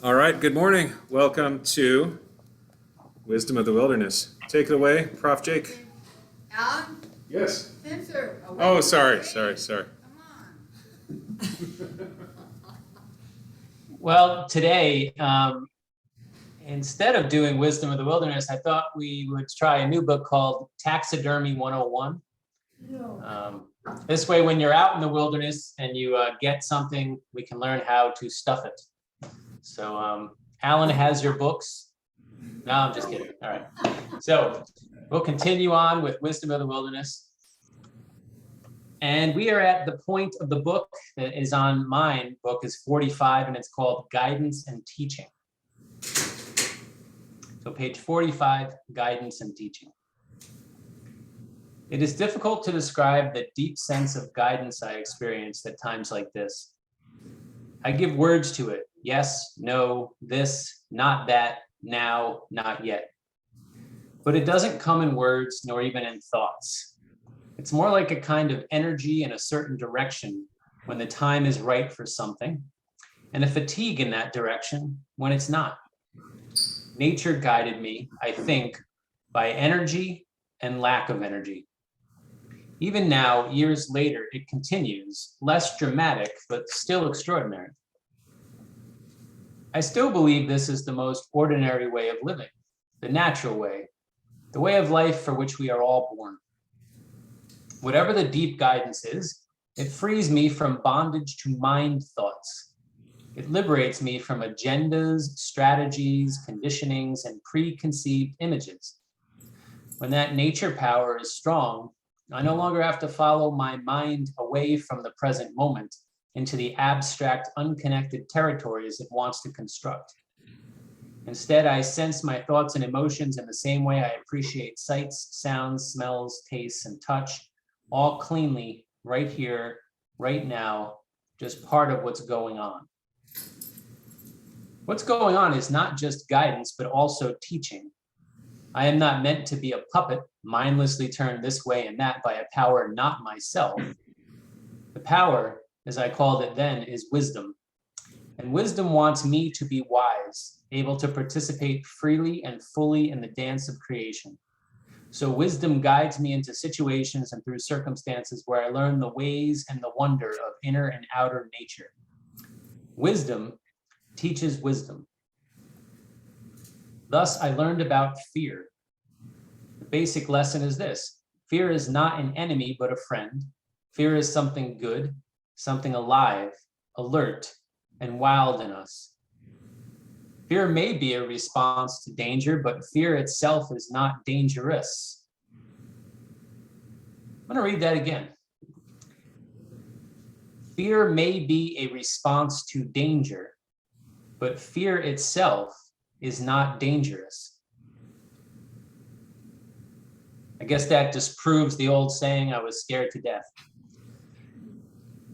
All right, good morning. Welcome to Wisdom of the Wilderness. Take it away, Prof. Jake. Alan, Yes. Spencer, Oh, awake sorry. already? Come Well, today, instead of doing Wisdom of the Wilderness, I thought we would try a new book called Taxidermy 101. This way, when you're out in the wilderness and you get something, we can learn how to stuff it. So Alan has your books. No, I'm just kidding. All right. So we'll continue on with Wisdom of the Wilderness. And we are at the point of the book that is on mine. Book is 45, and it's called Guidance and Teaching. So page 45, Guidance and Teaching. It is difficult to describe the deep sense of guidance I experienced at times like this. I give words to it. Yes, no, this, not that, now, not yet. But it doesn't come in words nor even in thoughts. It's more like a kind of energy in a certain direction when the time is right for something, and a fatigue in that direction when it's not. Nature guided me, I think, by energy and lack of energy. Even now, years later, it continues, less dramatic, but still extraordinary. I still believe this is the most ordinary way of living, the natural way, the way of life for which we are all born. Whatever the deep guidance is, it frees me from bondage to mind thoughts. It liberates me from agendas, strategies, conditionings, and preconceived images. When that nature power is strong, I no longer have to follow my mind away from the present moment into the abstract, unconnected territories it wants to construct. Instead, I sense my thoughts and emotions in the same way I appreciate sights, sounds, smells, tastes, and touch, all cleanly, right here, right now, just part of what's going on. What's going on is not just guidance, but also teaching. I am not meant to be a puppet, mindlessly turned this way and that by a power not myself. The power, as I called it then, is wisdom. And wisdom wants me to be wise, able to participate freely and fully in the dance of creation. So wisdom guides me into situations and through circumstances where I learn the ways and the wonder of inner and outer nature. Wisdom teaches wisdom. Thus, I learned about fear. The basic lesson is this: fear is not an enemy, but a friend. Fear is something good, something alive, alert, and wild in us. Fear may be a response to danger, but fear itself is not dangerous. I'm going to read that again. Fear may be a response to danger, but fear itself is not dangerous. I guess that disproves the old saying, I was scared to death.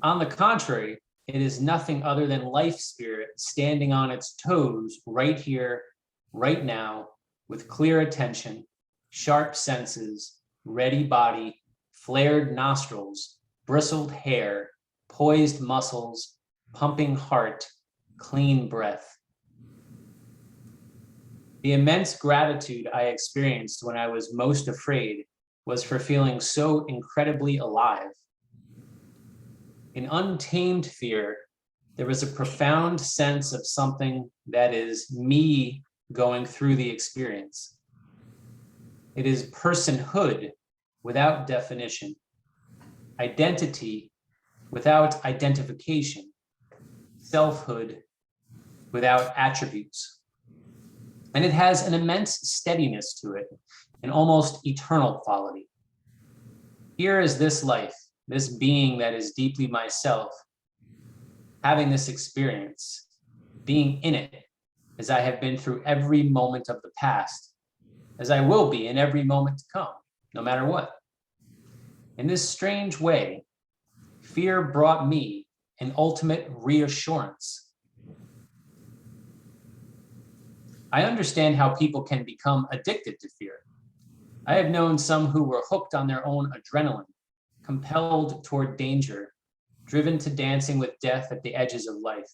On the contrary, it is nothing other than life spirit standing on its toes right here, right now, with clear attention, sharp senses, ready body, flared nostrils, bristled hair, poised muscles, pumping heart, clean breath. The immense gratitude I experienced when I was most afraid was for feeling so incredibly alive. In untamed fear, there is a profound sense of something that is me going through the experience. It is personhood without definition, identity without identification, selfhood without attributes. And it has an immense steadiness to it, an almost eternal quality. Here is this life, this being that is deeply myself, having this experience, being in it, as I have been through every moment of the past, as I will be in every moment to come, no matter what. In this strange way, fear brought me an ultimate reassurance. I understand how people can become addicted to fear. I have known some who were hooked on their own adrenaline, compelled toward danger, driven to dancing with death at the edges of life.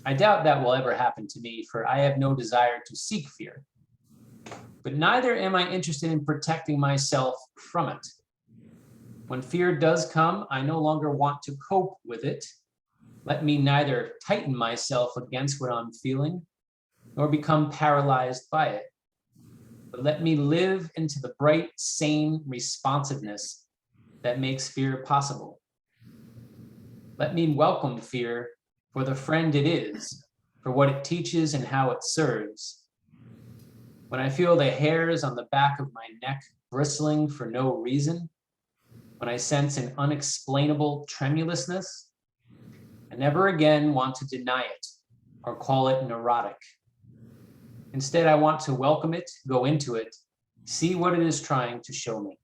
I doubt that will ever happen to me, for I have no desire to seek fear. But neither am I interested in protecting myself from it. When fear does come, I no longer want to cope with it. Let me neither tighten myself against what I'm feeling, nor become paralyzed by it. But let me live into the bright, sane responsiveness that makes fear possible. Let me welcome fear for the friend it is, for what it teaches and how it serves. When I feel the hairs on the back of my neck bristling for no reason, when I sense an unexplainable tremulousness, I never again want to deny it or call it neurotic. Instead, I want to welcome it, go into it, see what it is trying to show me.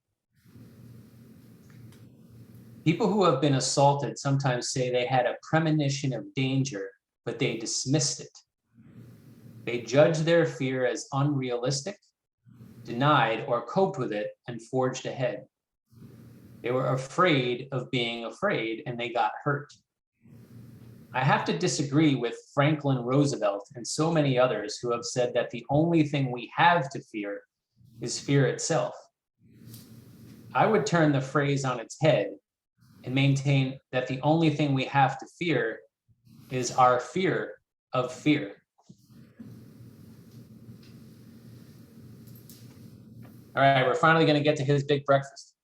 People who have been assaulted sometimes say they had a premonition of danger, but they dismissed it. They judged their fear as unrealistic, denied or coped with it, and forged ahead. They were afraid of being afraid, and they got hurt. I have to disagree with Franklin Roosevelt and so many others who have said that the only thing we have to fear is fear itself. I would turn the phrase on its head and maintain that the only thing we have to fear is our fear of fear. All right, we're finally going to get to his big breakfast.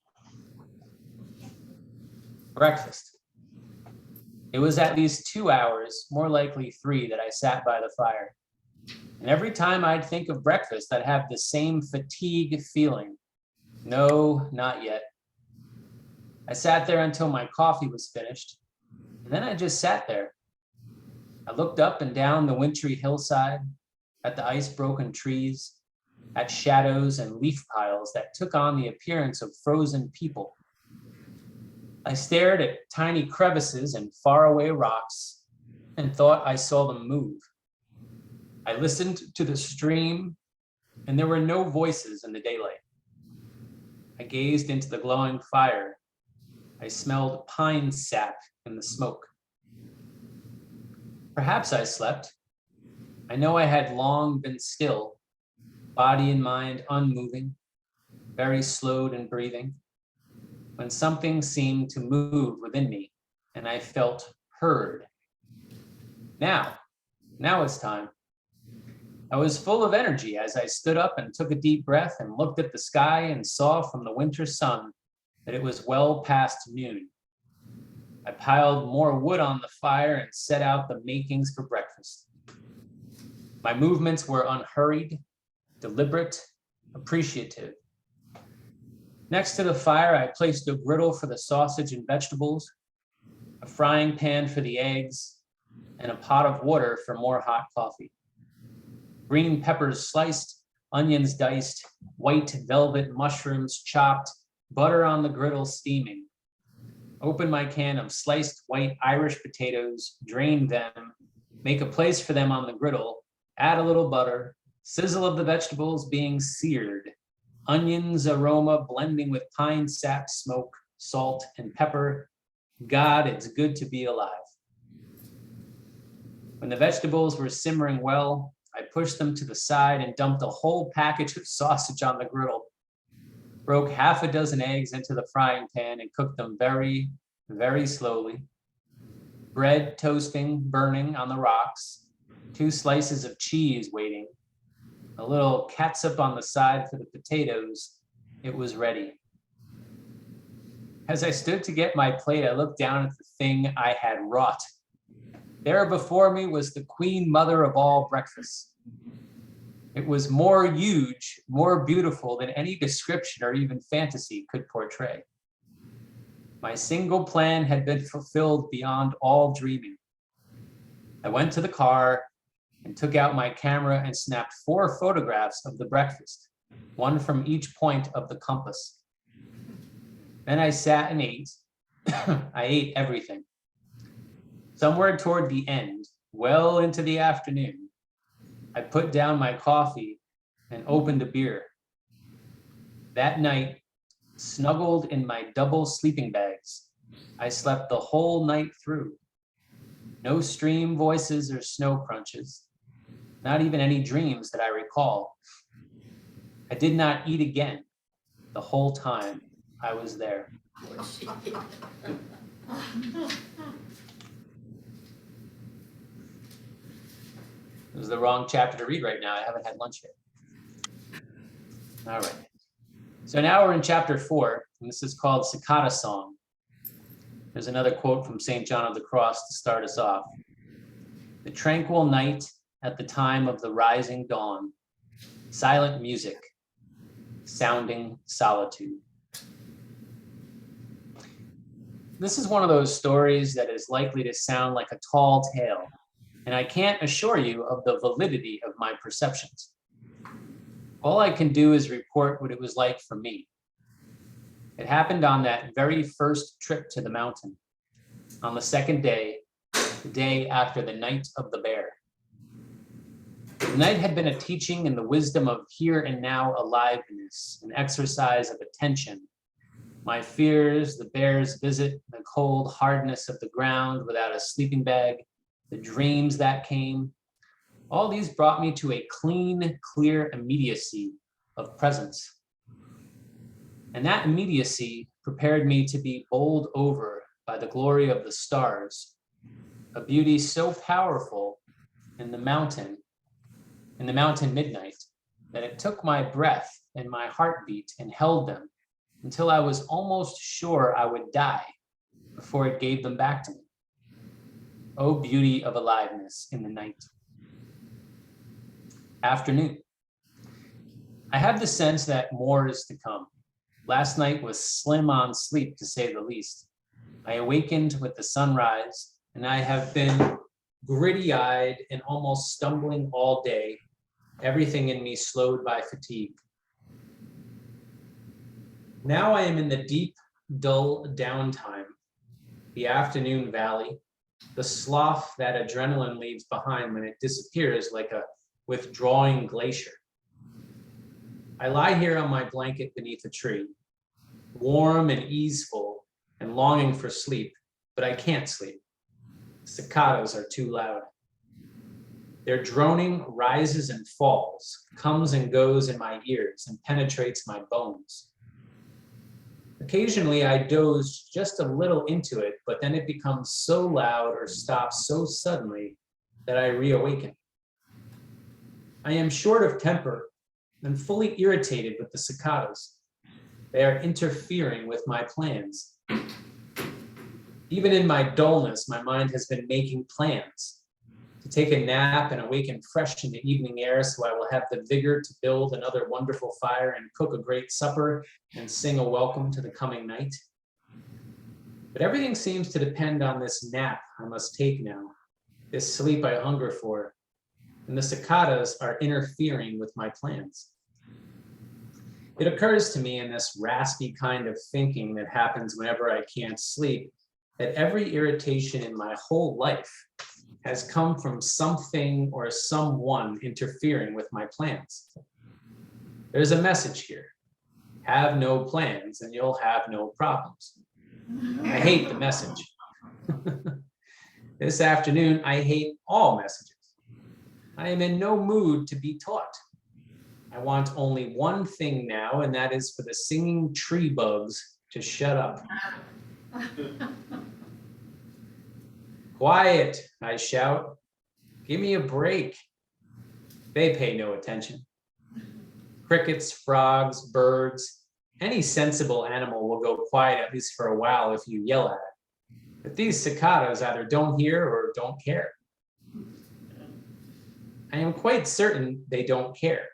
Breakfast. It was at least 2 hours, more likely 3, that I sat by the fire. And every time I'd think of breakfast, I'd have the same fatigue feeling. No, not yet. I sat there until my coffee was finished, and then I just sat there. I looked up and down the wintry hillside, at the ice-broken trees, at shadows and leaf piles that took on the appearance of frozen people. I stared at tiny crevices and faraway rocks and thought I saw them move. I listened to the stream, and there were no voices in the daylight. I gazed into the glowing fire. I smelled pine sap in the smoke. Perhaps I slept. I know I had long been still, body and mind unmoving, very slowed in breathing, when something seemed to move within me, and I felt heard. Now it's time. I was full of energy as I stood up and took a deep breath and looked at the sky and saw from the winter sun that it was well past noon. I piled more wood on the fire and set out the makings for breakfast. My movements were unhurried, deliberate, appreciative. Next to the fire, I placed a griddle for the sausage and vegetables, a frying pan for the eggs, and a pot of water for more hot coffee. Green peppers sliced, onions diced, white velvet mushrooms chopped, butter on the griddle steaming. Open my can of sliced white Irish potatoes, drain them, make a place for them on the griddle, add a little butter, sizzle of the vegetables being seared, onions aroma blending with pine sap smoke, salt, and pepper. God, it's good to be alive. When the vegetables were simmering well, I pushed them to the side and dumped a whole package of sausage on the griddle. Broke half a dozen eggs into the frying pan and cooked them very, very slowly. Bread toasting, burning on the rocks, 2 slices of cheese waiting, a little catsup on the side for the potatoes. It was ready. As I stood to get my plate, I looked down at the thing I had wrought. There before me was the queen mother of all breakfasts. It was more huge, more beautiful than any description or even fantasy could portray. My single plan had been fulfilled beyond all dreaming. I went to the car and took out my camera and snapped 4 photographs of the breakfast, 1 from each point of the compass. Then I sat and ate. I ate everything. Somewhere toward the end, well into the afternoon, I put down my coffee and opened a beer. That night, snuggled in my double sleeping bags, I slept the whole night through. No stream voices or snow crunches, not even any dreams that I recall. I did not eat again the whole time I was there. It was the wrong chapter to read right now. I haven't had lunch yet. All right. So now we're in chapter 4, and this is called Cicada Song. There's another quote from St. John of the Cross to start us off. The tranquil night at the time of the rising dawn, silent music, sounding solitude. This is one of those stories that is likely to sound like a tall tale, and I can't assure you of the validity of my perceptions. All I can do is report what it was like for me. It happened on that very first trip to the mountain, on the second day, the day after the night of the bear. The night had been a teaching in the wisdom of here and now aliveness, an exercise of attention. My fears, the bear's visit, the cold hardness of the ground without a sleeping bag, the dreams that came, all these brought me to a clean, clear immediacy of presence. And that immediacy prepared me to be bowled over by the glory of the stars, a beauty so powerful in the mountain midnight, that it took my breath and my heartbeat and held them until I was almost sure I would die before it gave them back to me. Oh, beauty of aliveness in the night. Afternoon. I have the sense that more is to come. Last night was slim on sleep, to say the least. I awakened with the sunrise, and I have been gritty-eyed and almost stumbling all day, everything in me slowed by fatigue. Now I am in the deep, dull downtime, the afternoon valley, the slough that adrenaline leaves behind when it disappears like a withdrawing glacier. I lie here on my blanket beneath a tree, warm and easeful and longing for sleep, but I can't sleep. Cicadas are too loud. Their droning rises and falls, comes and goes in my ears and penetrates my bones. Occasionally I doze just a little into it, but then it becomes so loud or stops so suddenly that I reawaken. I am short of temper and fully irritated with the cicadas. They are interfering with my plans. Even in my dullness, my mind has been making plans to take a nap and awaken fresh in the evening air so I will have the vigor to build another wonderful fire and cook a great supper and sing a welcome to the coming night. But everything seems to depend on this nap I must take now, this sleep I hunger for, and the cicadas are interfering with my plans. It occurs to me in this raspy kind of thinking that happens whenever I can't sleep, that every irritation in my whole life has come from something or someone interfering with my plans. There's a message here. Have no plans and you'll have no problems. I hate the message. This afternoon, I hate all messages. I am in no mood to be taught. I want only one thing now, and that is for the singing tree bugs to shut up. Quiet, I shout. Give me a break. They pay no attention. Crickets, frogs, birds, any sensible animal will go quiet at least for a while if you yell at it. But these cicadas either don't hear or don't care. I am quite certain they don't care.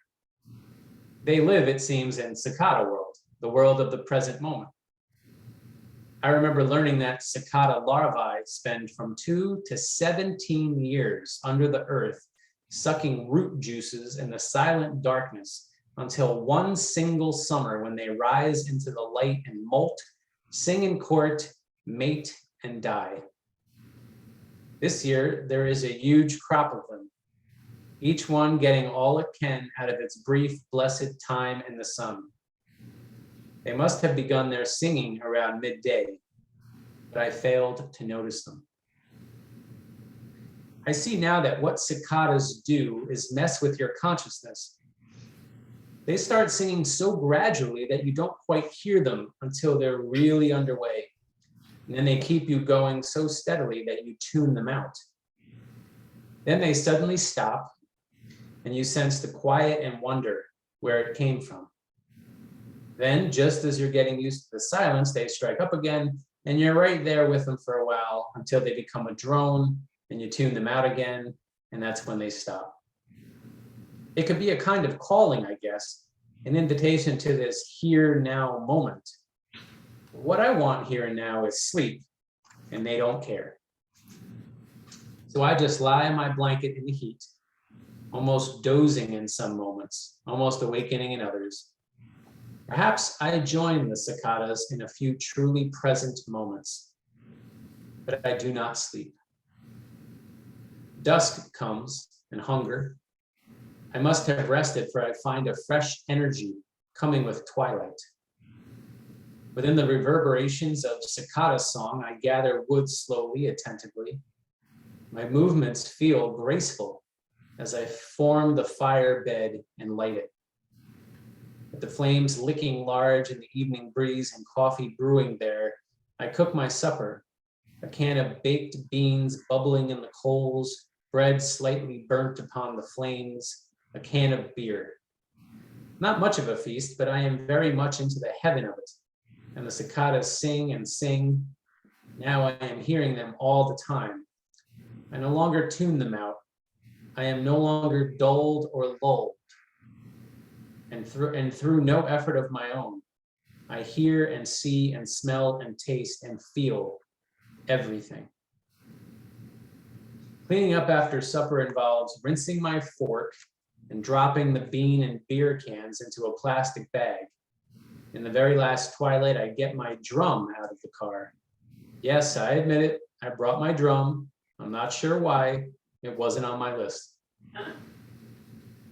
They live, it seems, in cicada world, the world of the present moment. I remember learning that cicada larvae spend from 2 to 17 years under the earth, sucking root juices in the silent darkness until one single summer when they rise into the light and molt, sing in court, mate, and die. This year, there is a huge crop of them, each one getting all it can out of its brief, blessed time in the sun. They must have begun their singing around midday, but I failed to notice them. I see now that what cicadas do is mess with your consciousness. They start singing so gradually that you don't quite hear them until they're really underway. And then they keep you going so steadily that you tune them out. Then they suddenly stop, and you sense the quiet and wonder where it came from. Then, just as you're getting used to the silence, they strike up again, and you're right there with them for a while until they become a drone, and you tune them out again, and that's when they stop. It could be a kind of calling, I guess, an invitation to this here now moment. What I want here and now is sleep, and they don't care. So I just lie in my blanket in the heat, almost dozing in some moments, almost awakening in others. Perhaps I join the cicadas in a few truly present moments, but I do not sleep. Dusk comes and hunger. I must have rested, for I find a fresh energy coming with twilight. Within the reverberations of cicada song, I gather wood slowly, attentively. My movements feel graceful as I form the fire bed and light it. With the flames licking large in the evening breeze and coffee brewing there, I cook my supper, a can of baked beans bubbling in the coals, bread slightly burnt upon the flames, a can of beer. Not much of a feast, but I am very much into the heaven of it. And the cicadas sing and sing. Now I am hearing them all the time. I no longer tune them out. I am no longer dulled or lulled. And through no effort of my own, I hear and see and smell and taste and feel everything. Cleaning up after supper involves rinsing my fork and dropping the bean and beer cans into a plastic bag. In the very last twilight, I get my drum out of the car. Yes, I admit it. I brought my drum. I'm not sure why. It wasn't on my list.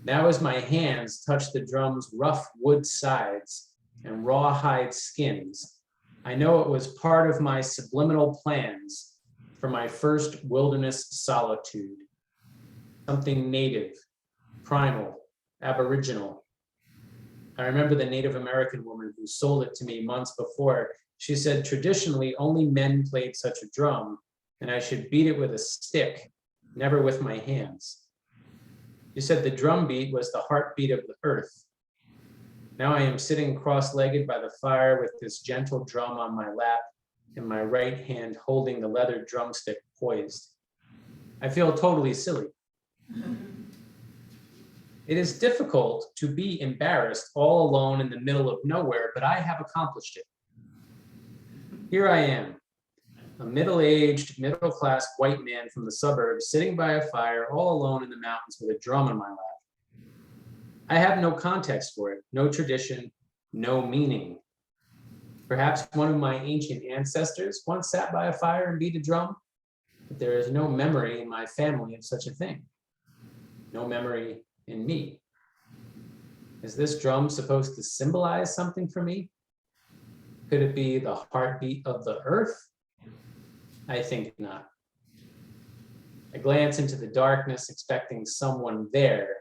Now as my hands touch the drum's rough wood sides and rawhide skins, I know it was part of my subliminal plans for my first wilderness solitude. Something native, primal, aboriginal. I remember the Native American woman who sold it to me months before. She said traditionally only men played such a drum, and I should beat it with a stick, never with my hands. She said the drum beat was the heartbeat of the earth. Now I am sitting cross-legged by the fire with this gentle drum on my lap and my right hand holding the leather drumstick poised. I feel totally silly. It is difficult to be embarrassed all alone in the middle of nowhere, but I have accomplished it. Here I am, a middle-aged, middle-class white man from the suburbs sitting by a fire all alone in the mountains with a drum in my lap. I have no context for it, no tradition, no meaning. Perhaps one of my ancient ancestors once sat by a fire and beat a drum, but there is no memory in my family of such a thing. No memory in me. Is this drum supposed to symbolize something for me? Could it be the heartbeat of the earth? I think not. I glance into the darkness, expecting someone there,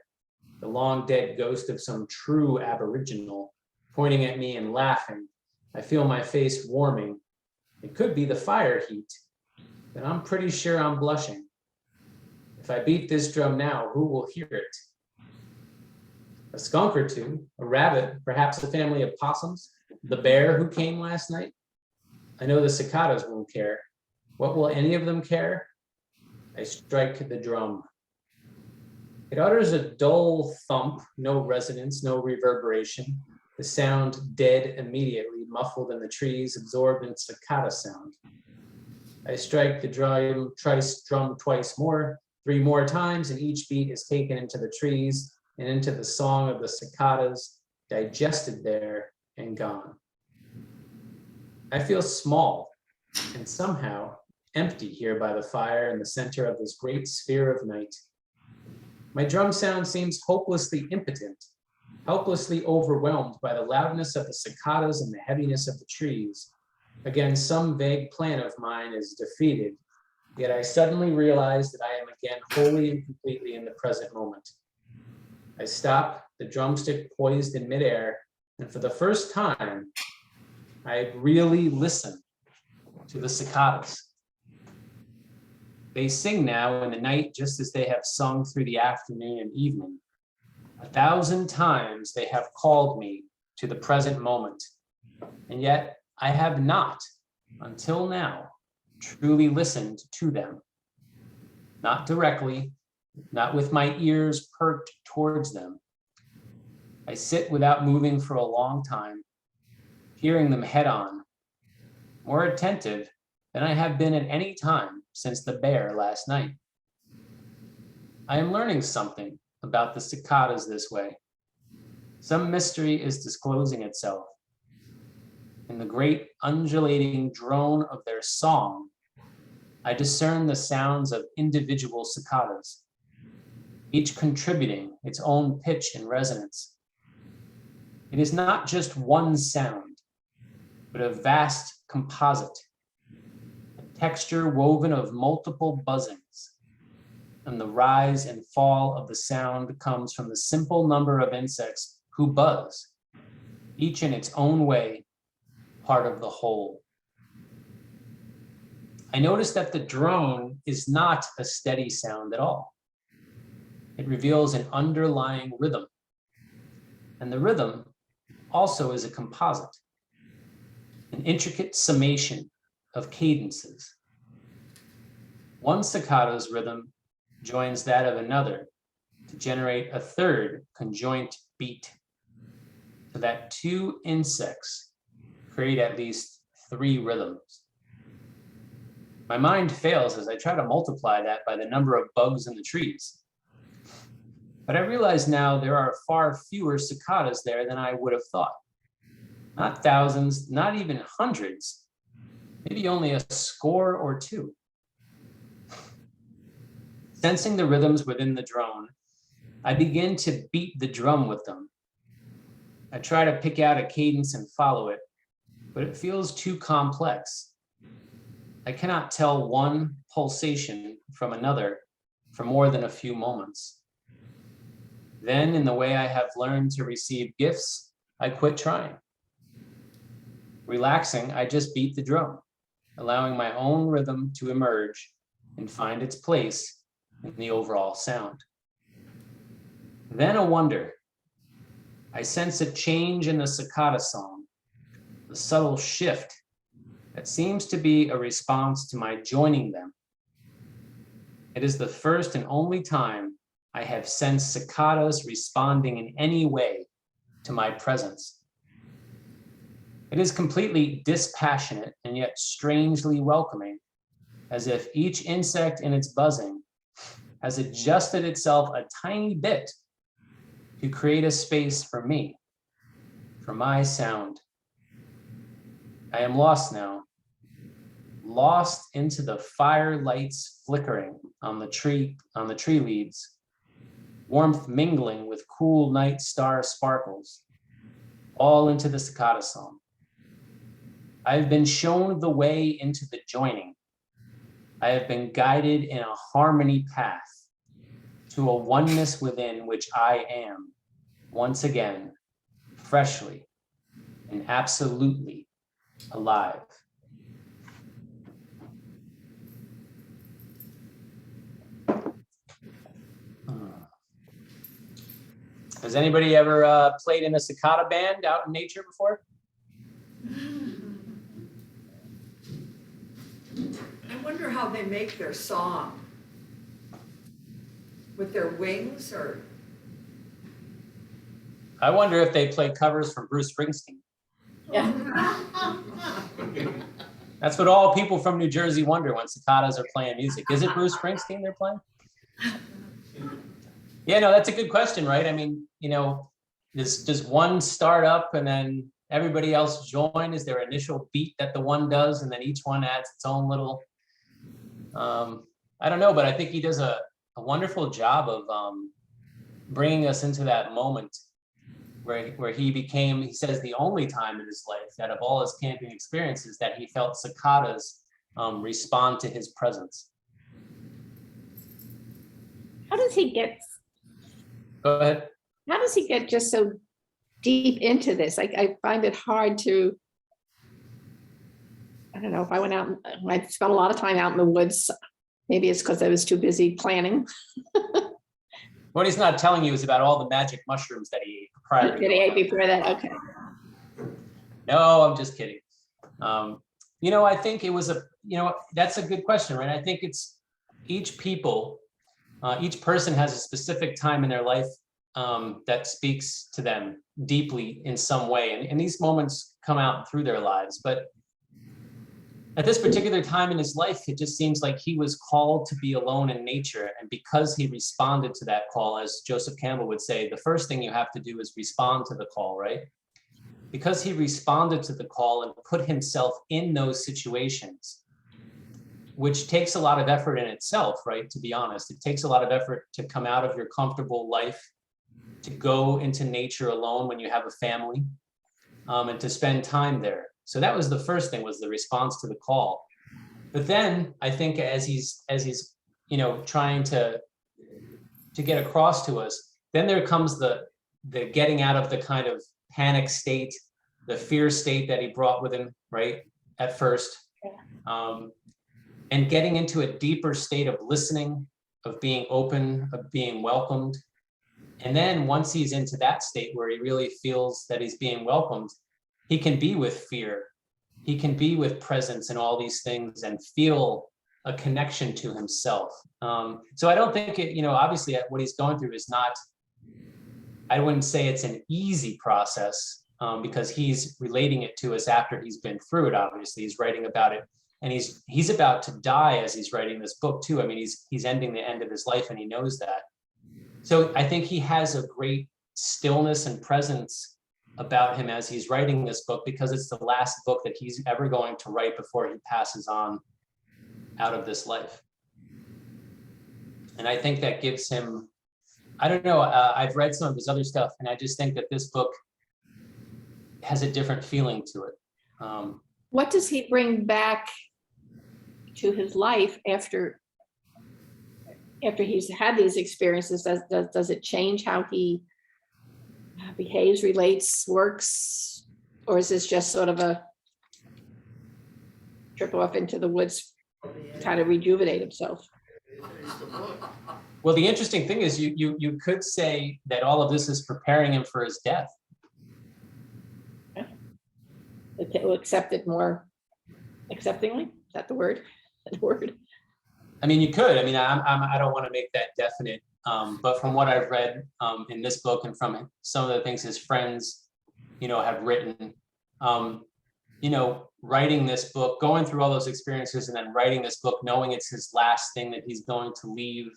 the long dead ghost of some true aboriginal, pointing at me and laughing. I feel my face warming. It could be the fire heat, but I'm pretty sure I'm blushing. If I beat this drum now, who will hear it? A skunk or two, a rabbit, perhaps a family of possums, the bear who came last night. I know the cicadas won't care. What will any of them care? I strike the drum. It utters a dull thump, no resonance, no reverberation. The sound dead immediately, muffled in the trees, absorbed in cicada sound. I strike the drum twice more, 3 more times, and each beat is taken into the trees and into the song of the cicadas, digested there and gone. I feel small and somehow empty here by the fire in the center of this great sphere of night. My drum sound seems hopelessly impotent, helplessly overwhelmed by the loudness of the cicadas and the heaviness of the trees. Again, some vague plan of mine is defeated, Yet I suddenly realized that I am again wholly and completely in the present moment. I stop, the drumstick poised in midair, and for the first time, I really listen to the cicadas. They sing now in the night just as they have sung through the afternoon and evening. 1,000 times they have called me to the present moment, and yet I have not, until now, truly listened to them. Not directly, not with my ears perked towards them. I sit without moving for a long time, hearing them head on, more attentive than I have been at any time since the bear last night. I am learning something about the cicadas this way. Some mystery is disclosing itself. In the great undulating drone of their song, I discern the sounds of individual cicadas, each contributing its own pitch and resonance. It is not just one sound, but a vast composite, a texture woven of multiple buzzings. And the rise and fall of the sound comes from the simple number of insects who buzz, each in its own way, part of the whole. I noticed that the drone is not a steady sound at all. It reveals an underlying rhythm. And the rhythm also is a composite, an intricate summation of cadences. One cicada's rhythm joins that of another to generate a third conjoint beat, so that two insects create at least 3 rhythms. My mind fails as I try to multiply that by the number of bugs in the trees. But I realize now there are far fewer cicadas there than I would have thought. Not thousands, not even hundreds, maybe only a score or 2. Sensing the rhythms within the drone, I begin to beat the drum with them. I try to pick out a cadence and follow it, but it feels too complex. I cannot tell one pulsation from another for more than a few moments. Then, in the way I have learned to receive gifts, I quit trying. Relaxing, I just beat the drum, allowing my own rhythm to emerge and find its place in the overall sound. Then a wonder. I sense a change in the cicada song, a subtle shift that seems to be a response to my joining them. It is the first and only time I have sensed cicadas responding in any way to my presence. It is completely dispassionate and yet strangely welcoming, as if each insect in its buzzing has adjusted itself a tiny bit to create a space for me, for my sound. I am lost now, lost into the firelights flickering on the tree leaves, warmth mingling with cool night star sparkles, all into the cicada song. I have been shown the way into the joining. I have been guided in a harmony path to a oneness within which I am, once again, freshly and absolutely alive. Has anybody ever played in a cicada band out in nature before? I wonder how they make their song. With their wings or? I wonder if they play covers from Bruce Springsteen. Yeah. That's what all people from New Jersey wonder when cicadas are playing music. Is it Bruce Springsteen they're playing? Yeah, no, that's a good question, right? I mean, you know, does one start up and then everybody else join? Is there an initial beat that the one does and then each one adds its own little, I don't know, but I think he does a wonderful job of bringing us into that moment where he says the only time in his life that of all his camping experiences that he felt cicadas respond to his presence. How does he get, Go ahead. how does he get just so deep into this? I find it hard to, I don't know, if I went out, I spent a lot of time out in the woods. Maybe it's because I was too busy planning. What he's not telling you is about all the magic mushrooms that he ate prior to Did I ate before that? Okay. No, I'm just kidding. I think it was that's a good question, right? I think it's each person has a specific time in their life that speaks to them deeply in some way. And these moments come out through their lives. But at this particular time in his life, it just seems like he was called to be alone in nature. And because he responded to that call, as Joseph Campbell would say, the first thing you have to do is respond to the call, right? Because he responded to the call and put himself in those situations, which takes a lot of effort in itself, right? To be honest, it takes a lot of effort to come out of your comfortable life, to go into nature alone when you have a family, and to spend time there. So that was the first thing, was the response to the call. But then I think as he's trying to get across to us, then there comes the getting out of the kind of panic state, the fear state that he brought with him, right, at first, and getting into a deeper state of listening, of being open, of being welcomed. And then once he's into that state where he really feels that he's being welcomed, he can be with fear. He can be with presence and all these things and feel a connection to himself. So I don't think obviously what he's going through is not, I wouldn't say it's an easy process, because he's relating it to us after he's been through it. Obviously, he's writing about it, and he's about to die as he's writing this book too. I mean, he's ending the end of his life, and he knows that. So I think he has a great stillness and presence about him as he's writing this book, because it's the last book that he's ever going to write before he passes on out of this life. And I think that gives him, I don't know, I've read some of his other stuff, and I just think that this book has a different feeling to it. What does he bring back to his life after he's had these experiences? Does it change how he behaves, relates, works, or is this just sort of a trip off into the woods, kind of rejuvenate himself? Well, the interesting thing is you could say that all of this is preparing him for his death. To accept it more acceptingly? Is that the word? That word? I mean, you could. I mean, I don't want to make that definite, but from what I've read in this book and from some of the things his friends, have written, writing this book, going through all those experiences, and then writing this book, knowing it's his last thing that he's going to leave.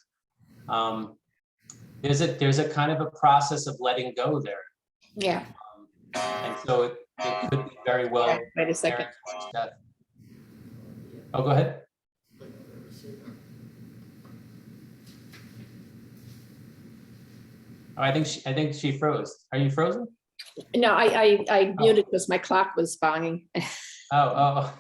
There's a kind of a process of letting go there. Yeah. And so it could be very well. Wait a second. Death. Oh, go ahead. Oh, I think she froze. Are you frozen? No, I muted because my clock was banging. Oh.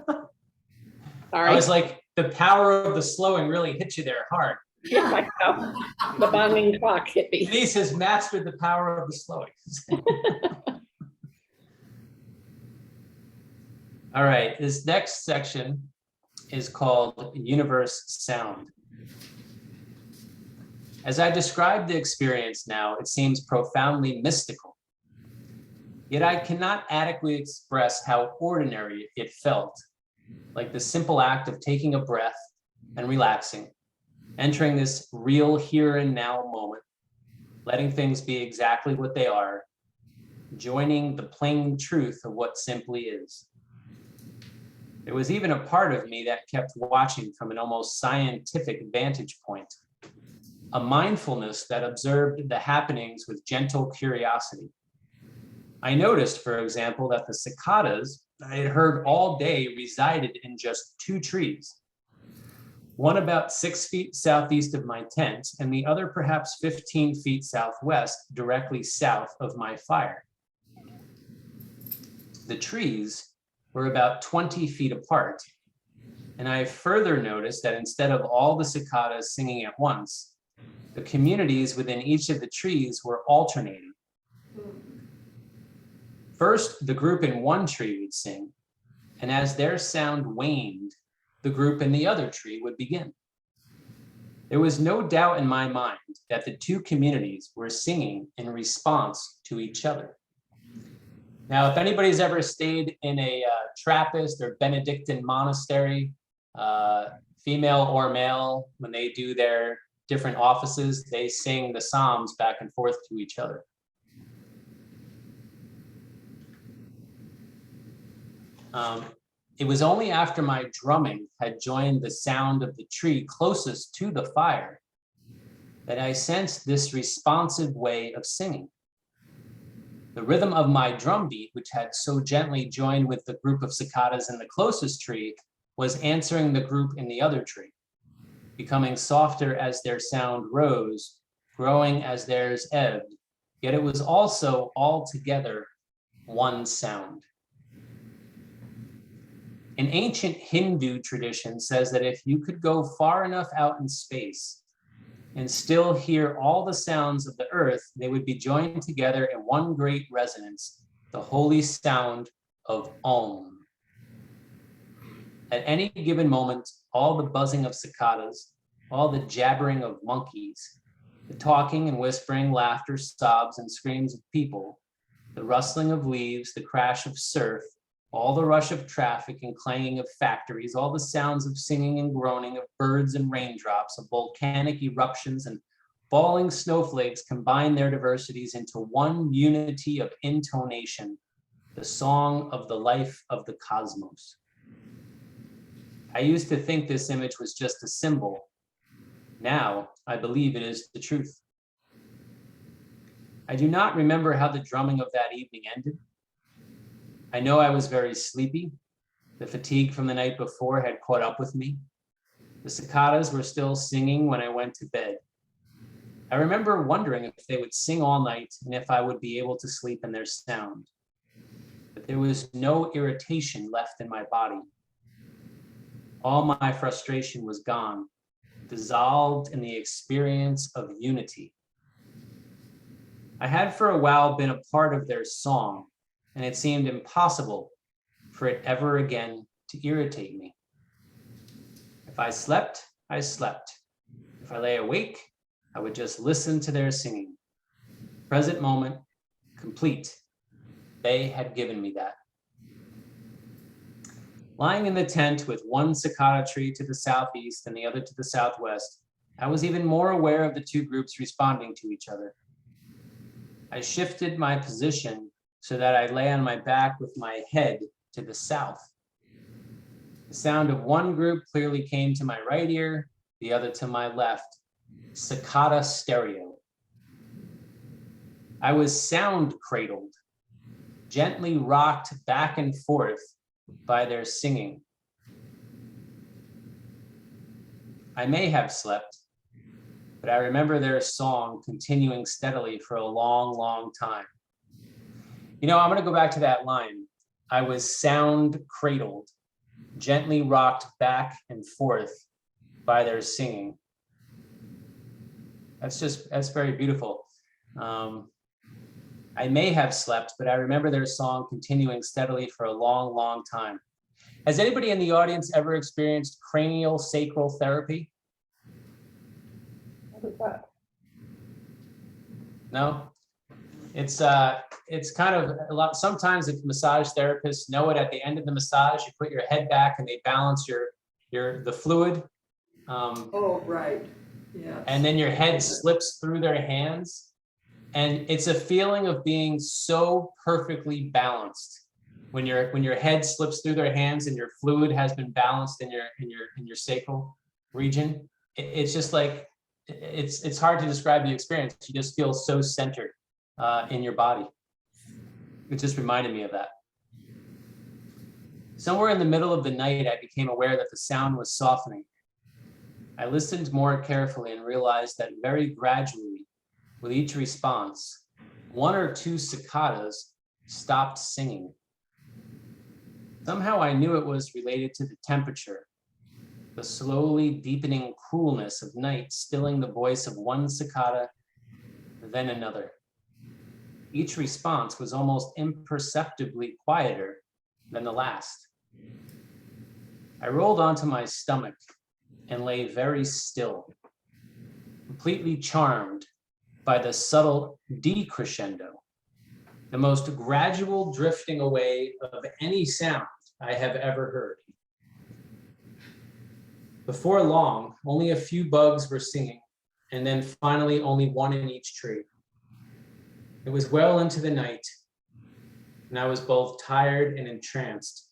Sorry. I was like, the power of the slowing really hit you there hard. Yeah, I know. The banging clock hit me. Denise has mastered the power of the slowing. All right, this next section is called Universe Sound. As I describe the experience now, it seems profoundly mystical. Yet I cannot adequately express how ordinary it felt, like the simple act of taking a breath and relaxing, entering this real here and now moment, letting things be exactly what they are, joining the plain truth of what simply is. There was even a part of me that kept watching from an almost scientific vantage point, a mindfulness that observed the happenings with gentle curiosity. I noticed, for example, that the cicadas I had heard all day resided in just 2 trees, one about 6 feet southeast of my tent, and the other perhaps 15 feet southwest, directly south of my fire. The trees were about 20 feet apart, and I further noticed that instead of all the cicadas singing at once, The communities within each of the trees were alternating. First, the group in one tree would sing, and as their sound waned, the group in the other tree would begin. There was no doubt in my mind that the two communities were singing in response to each other. Now, if anybody's ever stayed in a Trappist or Benedictine monastery, female or male, when they do their different offices, they sing the Psalms back and forth to each other. It was only after my drumming had joined the sound of the tree closest to the fire that I sensed this responsive way of singing. The rhythm of my drum beat, which had so gently joined with the group of cicadas in the closest tree, was answering the group in the other tree, becoming softer as their sound rose, growing as theirs ebbed, yet it was also altogether one sound. An ancient Hindu tradition says that if you could go far enough out in space and still hear all the sounds of the earth, they would be joined together in one great resonance, the holy sound of Om. At any given moment, all the buzzing of cicadas, all the jabbering of monkeys, the talking and whispering, laughter, sobs, and screams of people, the rustling of leaves, the crash of surf, all the rush of traffic and clanging of factories, all the sounds of singing and groaning of birds and raindrops, of volcanic eruptions and falling snowflakes combine their diversities into one unity of intonation, the song of the life of the cosmos. I used to think this image was just a symbol. Now I believe it is the truth. I do not remember how the drumming of that evening ended. I know I was very sleepy. The fatigue from the night before had caught up with me. The cicadas were still singing when I went to bed. I remember wondering if they would sing all night and if I would be able to sleep in their sound. But there was no irritation left in my body. All my frustration was gone, dissolved in the experience of unity. I had for a while been a part of their song, and it seemed impossible for it ever again to irritate me. If I slept, I slept. If I lay awake, I would just listen to their singing. Present moment, complete. They had given me that. Lying in the tent with one cicada tree to the southeast and the other to the southwest, I was even more aware of the two groups responding to each other. I shifted my position so that I lay on my back with my head to the south. The sound of one group clearly came to my right ear, the other to my left. Cicada stereo. I was sound cradled, gently rocked back and forth by their singing. I may have slept, but I remember their song continuing steadily for a long, long time. You know, I'm going to go back to that line. I was sound cradled, gently rocked back and forth by their singing. That's very beautiful. I may have slept, but I remember their song continuing steadily for a long, long time. Has anybody in the audience ever experienced cranial sacral therapy? No? It's kind of a lot. Sometimes if massage therapists know it, at the end of the massage, you put your head back and they balance the fluid. Oh, right. Yeah. And then your head slips through their hands. And it's a feeling of being so perfectly balanced when your head slips through their hands and your fluid has been balanced in your sacral region. It's just like it's hard to describe the experience. You just feel so centered in your body. It just reminded me of that. Somewhere in the middle of the night, I became aware that the sound was softening. I listened more carefully and realized that very gradually, with each response, one or two cicadas stopped singing. Somehow I knew it was related to the temperature. the slowly deepening coolness of night stilling the voice of one cicada, then another. Each response was almost imperceptibly quieter than the last. I rolled onto my stomach and lay very still, completely charmed by the subtle decrescendo, the most gradual drifting away of any sound I have ever heard. Before long, only a few bugs were singing, and then finally only one in each tree. It was well into the night, and I was both tired and entranced.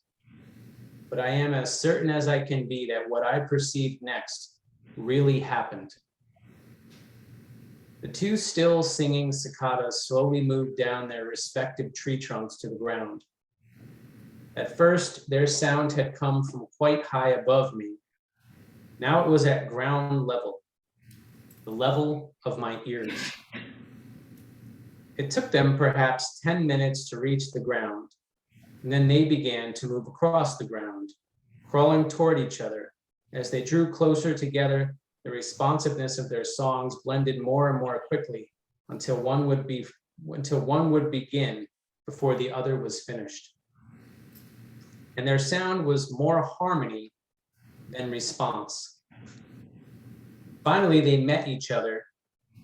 But I am as certain as I can be that what I perceived next really happened. The two still singing cicadas slowly moved down their respective tree trunks to the ground. At first, their sound had come from quite high above me. Now it was at ground level, the level of my ears. It took them perhaps 10 minutes to reach the ground, and then they began to move across the ground, crawling toward each other. As they drew closer together, the responsiveness of their songs blended more and more quickly until one would begin before the other was finished. And their sound was more harmony than response. Finally, they met each other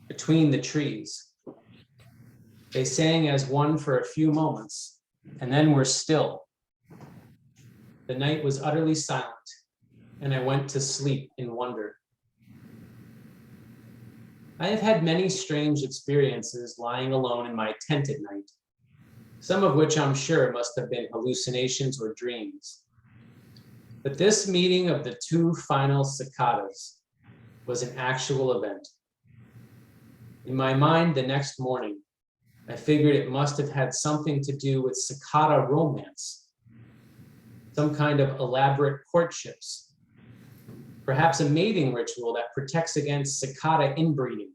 between the trees. They sang as one for a few moments, and then were still. The night was utterly silent, and I went to sleep in wonder. I have had many strange experiences lying alone in my tent at night, some of which I'm sure must have been hallucinations or dreams. But this meeting of the two final cicadas was an actual event. In my mind the next morning, I figured it must have had something to do with cicada romance, some kind of elaborate courtships, perhaps a mating ritual that protects against cicada inbreeding,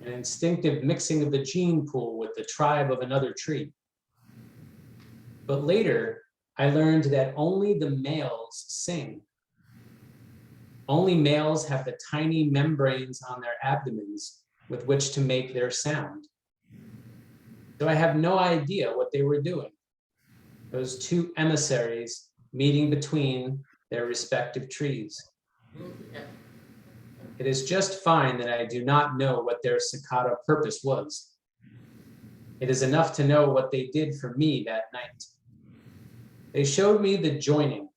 an instinctive mixing of the gene pool with the tribe of another tree. But later, I learned that only the males sing. Only males have the tiny membranes on their abdomens with which to make their sound. So I have no idea what they were doing. Those two emissaries meeting between their respective trees. It is just fine that I do not know what their cicada purpose was. It is enough to know what they did for me that night. They showed me the joining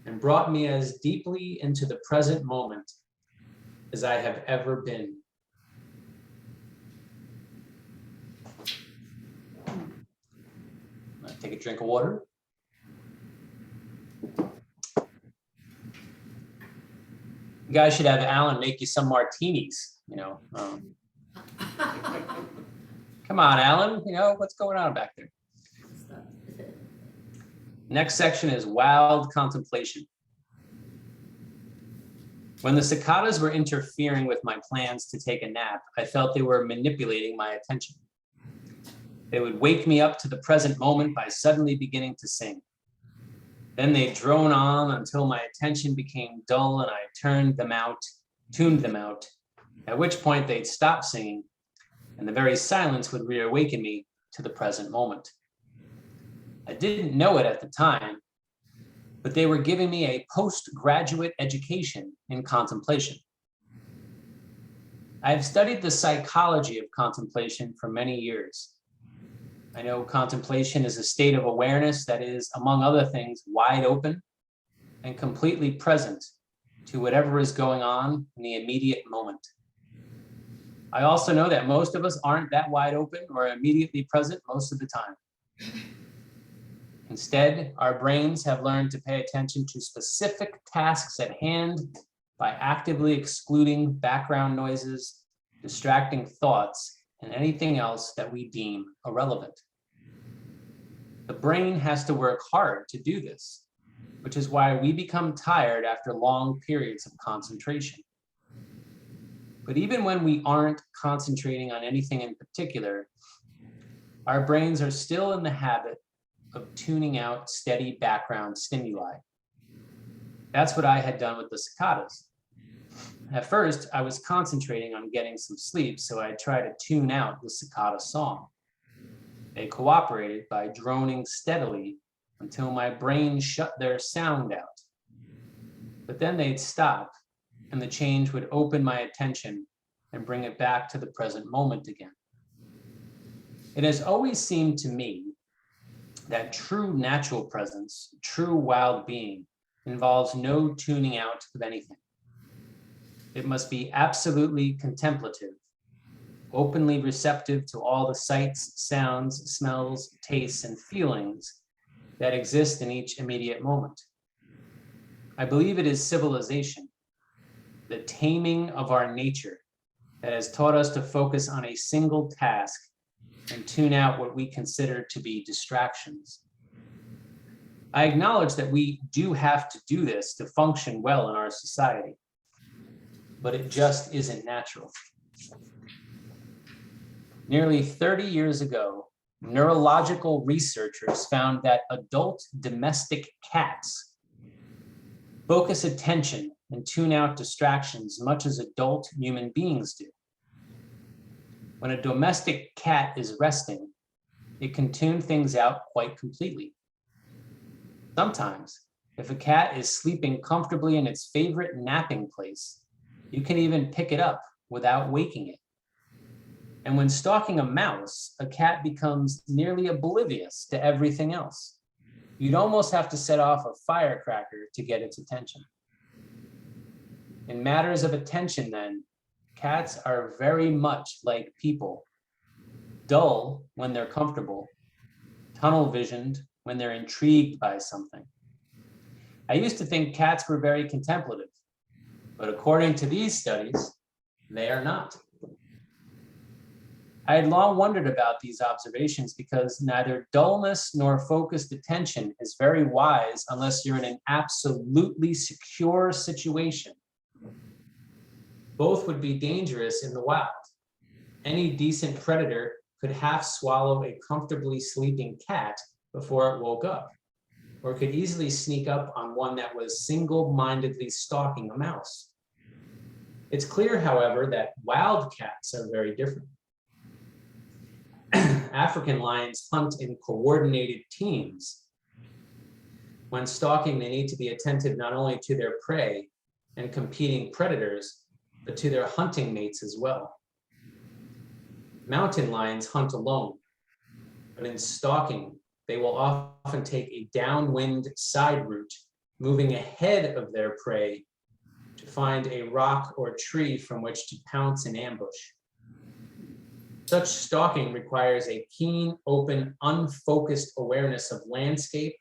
and brought me as deeply into the present moment as I have ever been. Take a drink of water. You guys should have Alan make you some martinis, you know. Come on, Alan, you know, what's going on back there? Next section is wild contemplation. When the cicadas were interfering with my plans to take a nap, I felt they were manipulating my attention. They would wake me up to the present moment by suddenly beginning to sing. Then they'd drone on until my attention became dull and I tuned them out, at which point they'd stop singing and the very silence would reawaken me to the present moment. I didn't know it at the time, but they were giving me a postgraduate education in contemplation. I have studied the psychology of contemplation for many years. I know contemplation is a state of awareness that is, among other things, wide open and completely present to whatever is going on in the immediate moment. I also know that most of us aren't that wide open or immediately present most of the time. Instead, our brains have learned to pay attention to specific tasks at hand by actively excluding background noises, distracting thoughts, and anything else that we deem irrelevant. The brain has to work hard to do this, which is why we become tired after long periods of concentration. But even when we aren't concentrating on anything in particular, our brains are still in the habit of tuning out steady background stimuli. That's what I had done with the cicadas. At first, I was concentrating on getting some sleep, so I tried to tune out the cicada song. They cooperated by droning steadily until my brain shut their sound out. But then they'd stop, and the change would open my attention and bring it back to the present moment again. It has always seemed to me that true natural presence, true wild being, involves no tuning out of anything. It must be absolutely contemplative, openly receptive to all the sights, sounds, smells, tastes, and feelings that exist in each immediate moment. I believe it is civilization, the taming of our nature, that has taught us to focus on a single task and tune out what we consider to be distractions. I acknowledge that we do have to do this to function well in our society, but it just isn't natural. Nearly 30 years ago, neurological researchers found that adult domestic cats focus attention and tune out distractions much as adult human beings do. When a domestic cat is resting, it can tune things out quite completely. Sometimes, if a cat is sleeping comfortably in its favorite napping place, you can even pick it up without waking it. And when stalking a mouse, a cat becomes nearly oblivious to everything else. You'd almost have to set off a firecracker to get its attention. In matters of attention, then, cats are very much like people, dull when they're comfortable, tunnel visioned when they're intrigued by something. I used to think cats were very contemplative, but according to these studies, they are not. I had long wondered about these observations because neither dullness nor focused attention is very wise unless you're in an absolutely secure situation. Both would be dangerous in the wild. Any decent predator could half swallow a comfortably sleeping cat before it woke up, or could easily sneak up on one that was single-mindedly stalking a mouse. It's clear, however, that wild cats are very different. African lions hunt in coordinated teams. When stalking, they need to be attentive not only to their prey and competing predators, but to their hunting mates as well. Mountain lions hunt alone, but in stalking, they will often take a downwind side route, moving ahead of their prey to find a rock or tree from which to pounce in ambush. Such stalking requires a keen, open, unfocused awareness of landscape,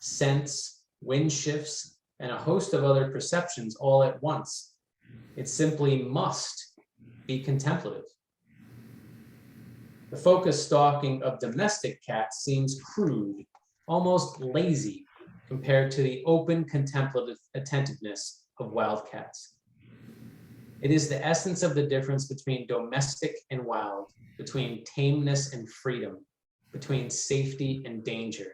scents, wind shifts, and a host of other perceptions all at once. It simply must be contemplative. The focused stalking of domestic cats seems crude, almost lazy, compared to the open contemplative attentiveness of wild cats. It is the essence of the difference between domestic and wild, between tameness and freedom, between safety and danger.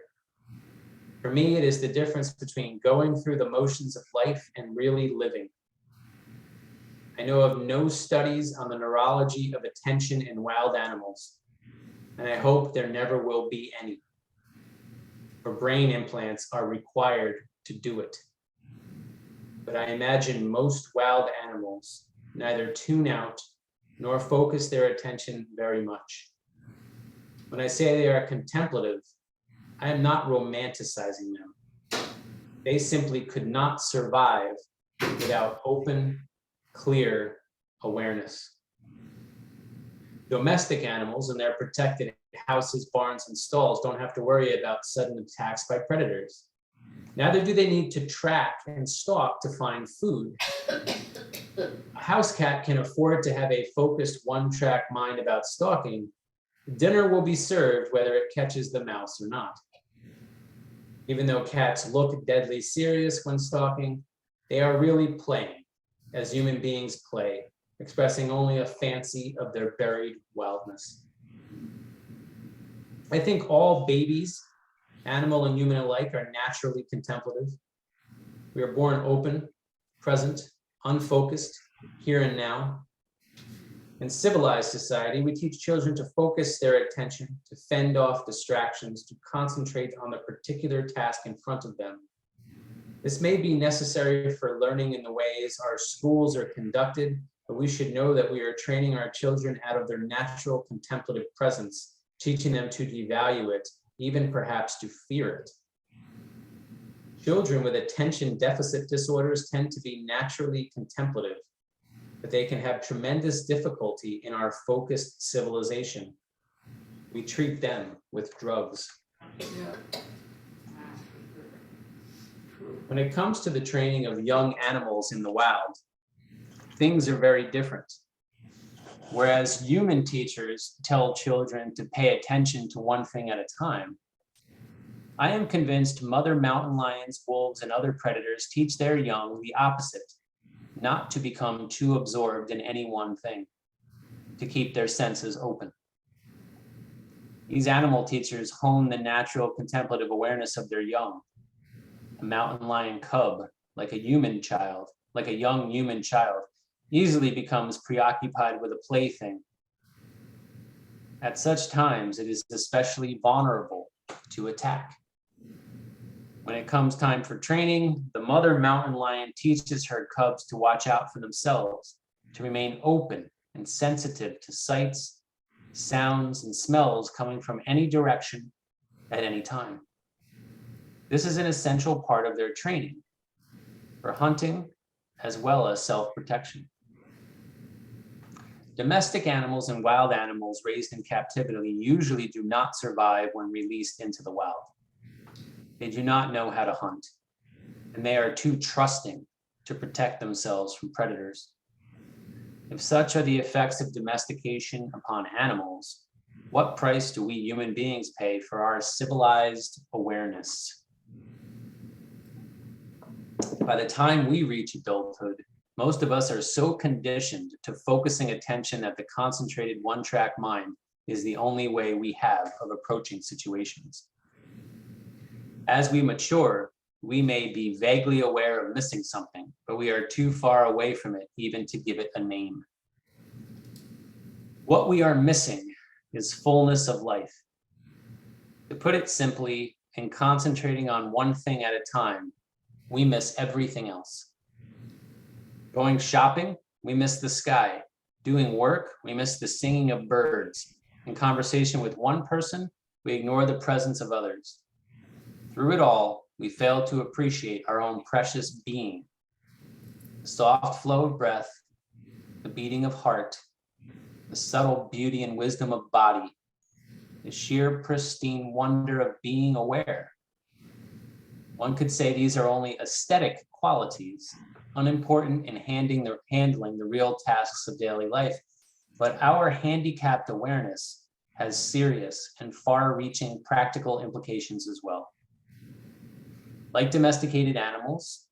For me, it is the difference between going through the motions of life and really living. I know of no studies on the neurology of attention in wild animals, and I hope there never will be any. For brain implants are required to do it. But I imagine most wild animals neither tune out nor focus their attention very much. When I say they are contemplative, I am not romanticizing them. They simply could not survive without open, clear awareness. Domestic animals in their protected houses, barns, and stalls don't have to worry about sudden attacks by predators. Neither do they need to track and stalk to find food. A house cat can afford to have a focused one-track mind about stalking. Dinner will be served whether it catches the mouse or not. Even though cats look deadly serious when stalking, they are really playing, as human beings play, expressing only a fancy of their buried wildness. I think all babies, animal and human alike, are naturally contemplative. We are born open, present, unfocused, here and now. In civilized society, we teach children to focus their attention, to fend off distractions, to concentrate on the particular task in front of them. This may be necessary for learning in the ways our schools are conducted, but we should know that we are training our children out of their natural contemplative presence, teaching them to devalue it, even perhaps to fear it. Children with attention deficit disorders tend to be naturally contemplative, but they can have tremendous difficulty in our focused civilization. We treat them with drugs. Yeah. When it comes to the training of young animals in the wild, things are very different. Whereas human teachers tell children to pay attention to one thing at a time, I am convinced mother mountain lions, wolves, and other predators teach their young the opposite, not to become too absorbed in any one thing, to keep their senses open. These animal teachers hone the natural contemplative awareness of their young. A mountain lion cub, like a young human child, easily becomes preoccupied with a plaything. At such times, it is especially vulnerable to attack. When it comes time for training, the mother mountain lion teaches her cubs to watch out for themselves, to remain open and sensitive to sights, sounds, and smells coming from any direction at any time. This is an essential part of their training for hunting as well as self-protection. Domestic animals and wild animals raised in captivity usually do not survive when released into the wild. They do not know how to hunt, and they are too trusting to protect themselves from predators. If such are the effects of domestication upon animals, what price do we human beings pay for our civilized awareness? By the time we reach adulthood, most of us are so conditioned to focusing attention that the concentrated one-track mind is the only way we have of approaching situations. As we mature, we may be vaguely aware of missing something, but we are too far away from it even to give it a name. What we are missing is fullness of life. To put it simply, in concentrating on one thing at a time, we miss everything else. Going shopping, we miss the sky. Doing work, we miss the singing of birds. In conversation with one person, we ignore the presence of others. Through it all, we fail to appreciate our own precious being. The soft flow of breath, the beating of heart, the subtle beauty and wisdom of body, the sheer pristine wonder of being aware. One could say these are only aesthetic qualities, unimportant in handling the real tasks of daily life, but our handicapped awareness has serious and far-reaching practical implications as well. Like domesticated animals,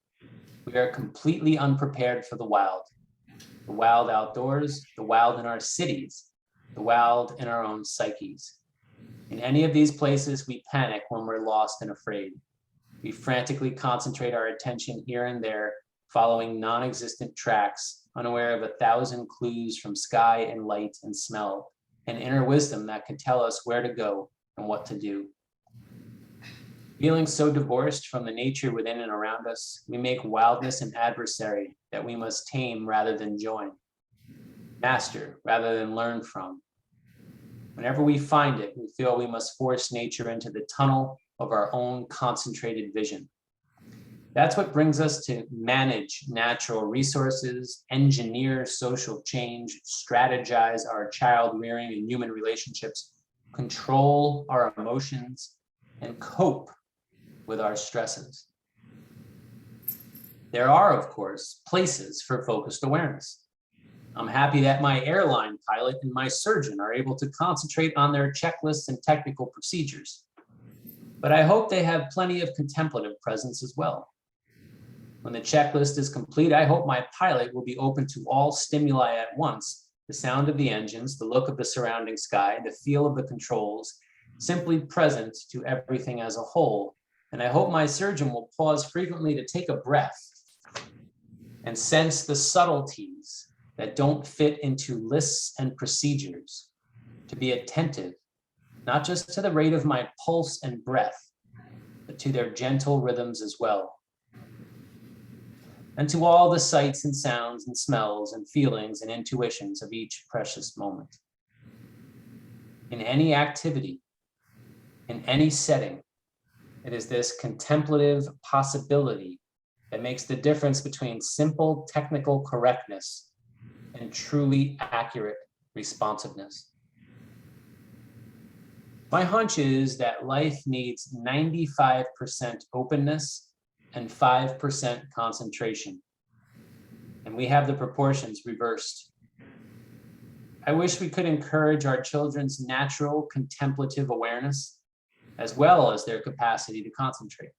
we are completely unprepared for the wild outdoors, the wild in our cities, the wild in our own psyches. In any of these places, we panic when we're lost and afraid. We frantically concentrate our attention here and there, following non-existent tracks, unaware of 1,000 clues from sky and light and smell, and inner wisdom that could tell us where to go and what to do. Feeling so divorced from the nature within and around us, we make wildness an adversary that we must tame rather than join, master rather than learn from. Whenever we find it, we feel we must force nature into the tunnel of our own concentrated vision. That's what brings us to manage natural resources, engineer social change, strategize our child rearing and human relationships, control our emotions, and cope with our stresses. There are, of course, places for focused awareness. I'm happy that my airline pilot and my surgeon are able to concentrate on their checklists and technical procedures. But I hope they have plenty of contemplative presence as well. When the checklist is complete, I hope my pilot will be open to all stimuli at once: the sound of the engines, the look of the surrounding sky, the feel of the controls, simply present to everything as a whole, And I hope my surgeon will pause frequently to take a breath and sense the subtleties that don't fit into lists and procedures, to be attentive, not just to the rate of my pulse and breath, but to their gentle rhythms as well. And to all the sights and sounds and smells and feelings and intuitions of each precious moment. In any activity, in any setting, it is this contemplative possibility that makes the difference between simple technical correctness and truly accurate responsiveness. My hunch is that life needs 95% openness and 5% concentration. And we have the proportions reversed. I wish we could encourage our children's natural contemplative awareness, as well as their capacity to concentrate.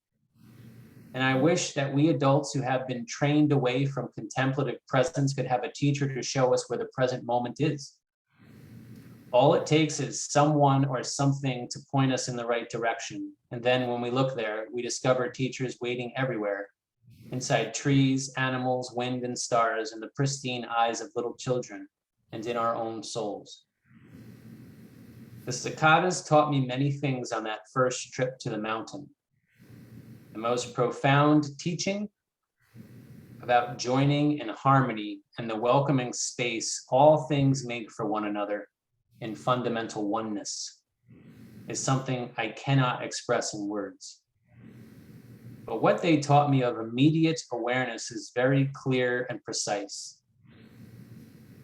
And I wish that we adults who have been trained away from contemplative presence could have a teacher to show us where the present moment is. All it takes is someone or something to point us in the right direction. And then when we look there, we discover teachers waiting everywhere, inside trees, animals, wind, and stars, in the pristine eyes of little children, and in our own souls. The cicadas taught me many things on that first trip to the mountain. The most profound teaching about joining in harmony and the welcoming space all things make for one another in fundamental oneness is something I cannot express in words. But what they taught me of immediate awareness is very clear and precise.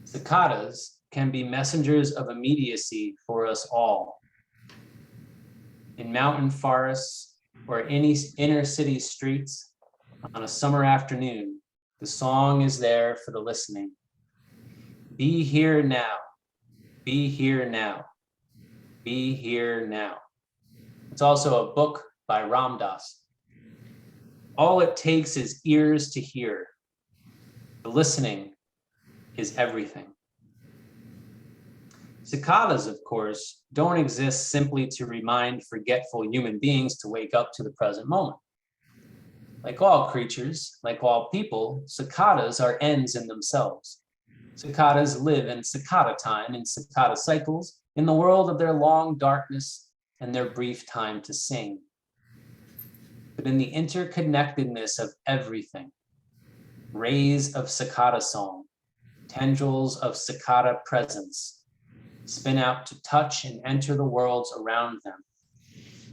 Cicadas can be messengers of immediacy for us all. In mountain forests or any inner city streets on a summer afternoon, the song is there for the listening. Be here now, be here now, be here now. It's also a book by Ram Dass. All it takes is ears to hear. The listening is everything. Cicadas, of course, don't exist simply to remind forgetful human beings to wake up to the present moment. Like all creatures, like all people, cicadas are ends in themselves. Cicadas live in cicada time, in cicada cycles, in the world of their long darkness and their brief time to sing. But in the interconnectedness of everything, rays of cicada song, tendrils of cicada presence, spin out to touch and enter the worlds around them,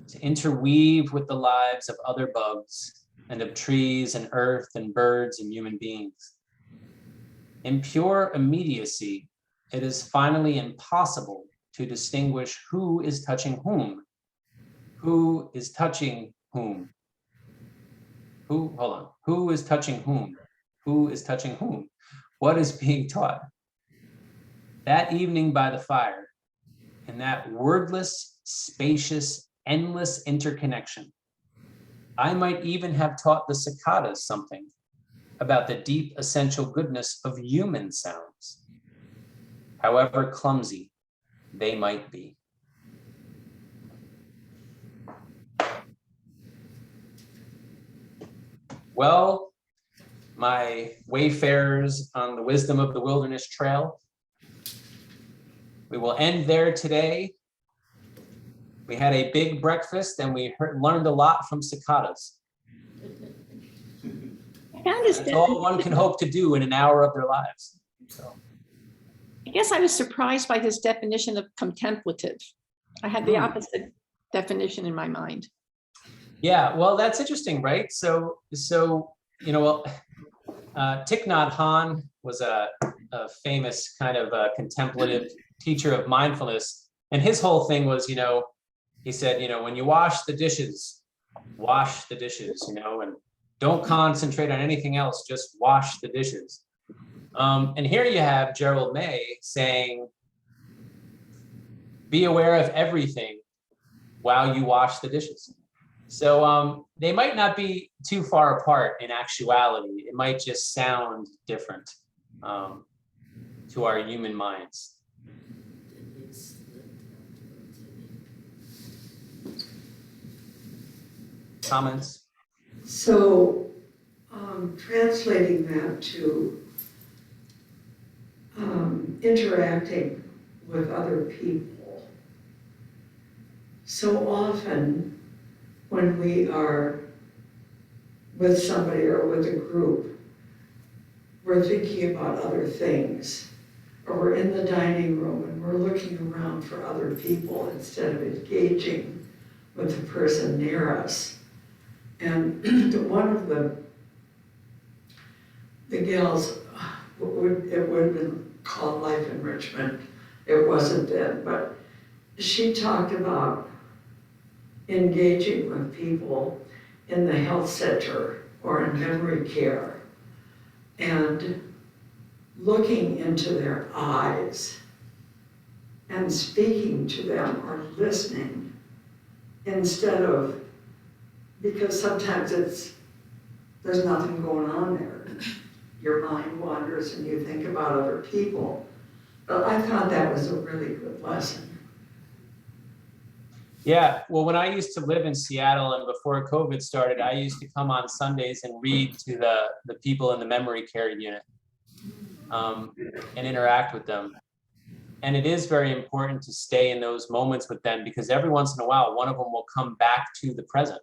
to interweave with the lives of other bugs and of trees and earth and birds and human beings. In pure immediacy, it is finally impossible to distinguish who is touching whom. Who is touching whom? Who is touching whom? Who is touching whom? What is being taught? That evening by the fire, in that wordless, spacious, endless interconnection, I might even have taught the cicadas something about the deep essential goodness of human sounds, however clumsy they might be. Well, my wayfarers on the Wisdom of the Wilderness Trail, we will end there today. We had a big breakfast and we learned a lot from cicadas. That's all one can hope to do in an hour of their lives. So. I guess I was surprised by his definition of contemplative. I had the opposite definition in my mind. Yeah, well, that's interesting, right? So you know, Thich Nhat Hanh was a famous kind of contemplative teacher of mindfulness, and his whole thing was, you know, he said, you know, when you wash the dishes, you know, and don't concentrate on anything else, just wash the dishes. And here you have Gerald May saying, be aware of everything while you wash the dishes. So they might not be too far apart in actuality. It might just sound different to our human minds. comments? So, translating that to interacting with other people. So often when we are with somebody or with a group, we're thinking about other things. Or we're in the dining room and we're looking around for other people instead of engaging with the person near us. And one of the gals, it would have been called life enrichment. It wasn't then, but she talked about engaging with people in the health center or in memory care and looking into their eyes and speaking to them or listening instead of, because sometimes there's nothing going on there. Your mind wanders and you think about other people. But I thought that was a really good lesson. Yeah, well, when I used to live in Seattle and before COVID started, I used to come on Sundays and read to the people in the memory care unit and interact with them. And it is very important to stay in those moments with them because every once in a while, one of them will come back to the present.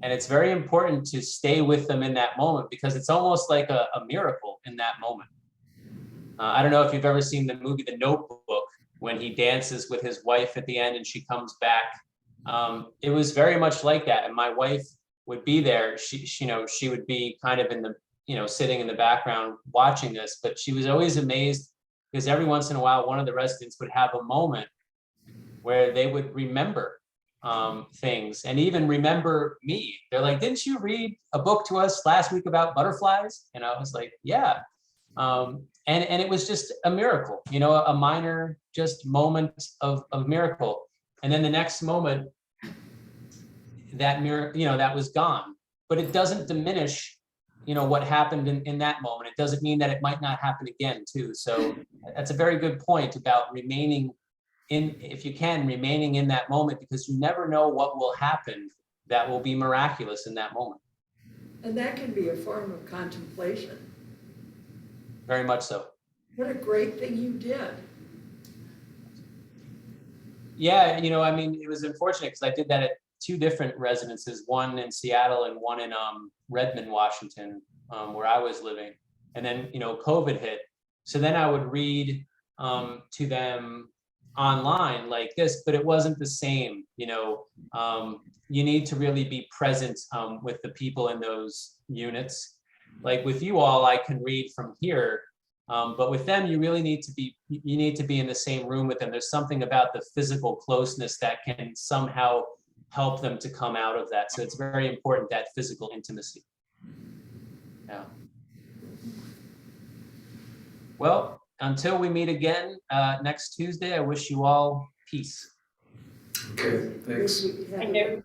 And it's very important to stay with them in that moment because it's almost like a miracle in that moment. I don't know if you've ever seen the movie The Notebook, when he dances with his wife at the end and she comes back. It was very much like that. And my wife would be there. She would be kind of in the, sitting in the background watching this, but she was always amazed because every once in a while, one of the residents would have a moment where they would remember things and even remember me. They're like, didn't you read a book to us last week about butterflies? And I was like, yeah. And it was just a miracle, a minor just moment of miracle. And then the next moment, that that was gone. But it doesn't diminish, what happened in that moment. It doesn't mean that it might not happen again too. So that's a very good point about remaining if you can, remaining in that moment, because you never know what will happen that will be miraculous in that moment. And that can be a form of contemplation. Very much so. What a great thing you did. Yeah, it was unfortunate because I did that at two different residences, one in Seattle and one in Redmond, Washington, where I was living. And then, COVID hit. So then I would read to them online like this, but it wasn't the same. You need to really be present with the people in those units. Like with you all, I can read from here, but with them, you really need to be in the same room with them. There's something about the physical closeness that can somehow help them to come out of that. So it's very important, that physical intimacy. Yeah. Well, until we meet again next Tuesday, I wish you all peace. Okay, thanks. Have a good